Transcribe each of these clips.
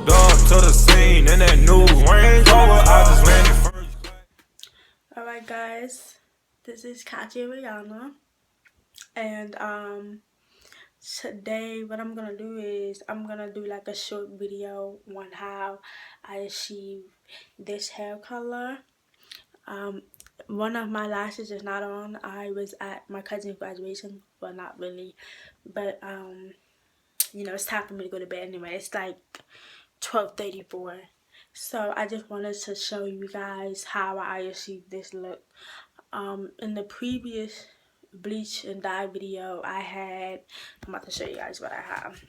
Pulled up to the scene in that new Range Rover. I just landed first class. Alright guys, this is KatiaRayanna, and today what I'm gonna do is I'm gonna do like a short video on how I achieved this hair color. One of my lashes is not on. I was at my cousin's graduation, well, not really, but you know, it's time for me to go to bed anyway. It's like 12:34, so I just wanted to show you guys how I achieved this look. In the previous bleach and dye video I had, I'm about to show you guys what I have.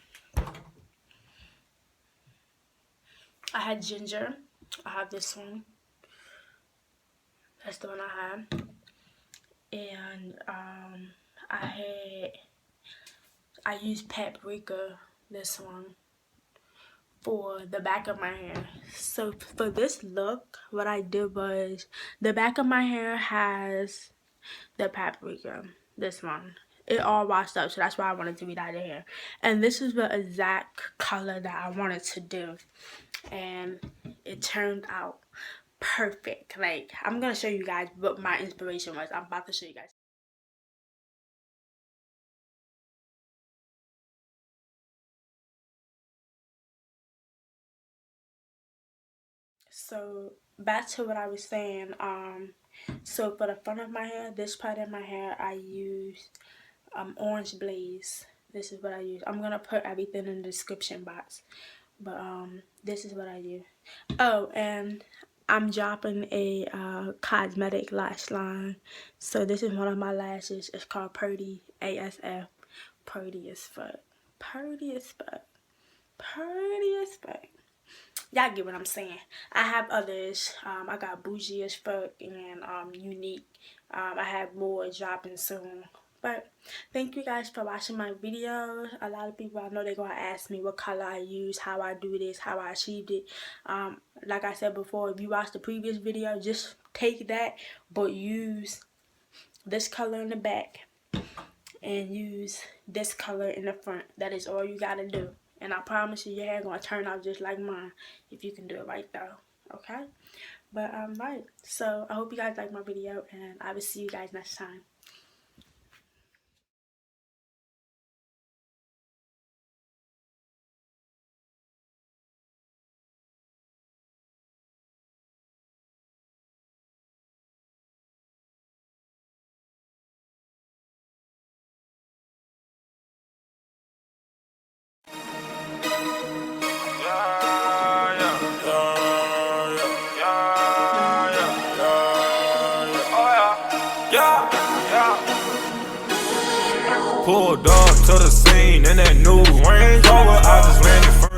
I had ginger. I have this one. That's the one I have. And I used Paprika, this one, for the back of my hair. So for this look, what I did was, the back of my hair has the Paprika, this one. It all washed up, so that's why I wanted to be dyed in hair. And this is the exact color that I wanted to do, and it turned out perfect. Like, I'm gonna show you guys what my inspiration was. I'm about to show you guys. So back to what I was saying. So for the front of my hair, this part of my hair, I used Orange Blaze. This is what I use. I'm gonna put everything in the description box, but this is what I use. Oh, and I'm dropping a cosmetic lash line. So this is one of my lashes. It's called Purdy ASF. Purdy as fuck. Purdy as fuck. Purdy as fuck. Y'all get what I'm saying. I have others. I got Bougie as fuck and Unique. I have more dropping soon. But thank you guys for watching my video. A lot of people, I know they're gonna ask me what color I use, how I do this, how I achieved it. Like I said before, if you watched the previous video, just take that, but use this color in the back and use this color in the front. That is all you gotta do. And I promise you, your hair gonna turn out just like mine if you can do it right though. Okay? But right. So I hope you guys like my video, and I will see you guys next time. Pulled up to the scene in that new Range Rover. I just landed first.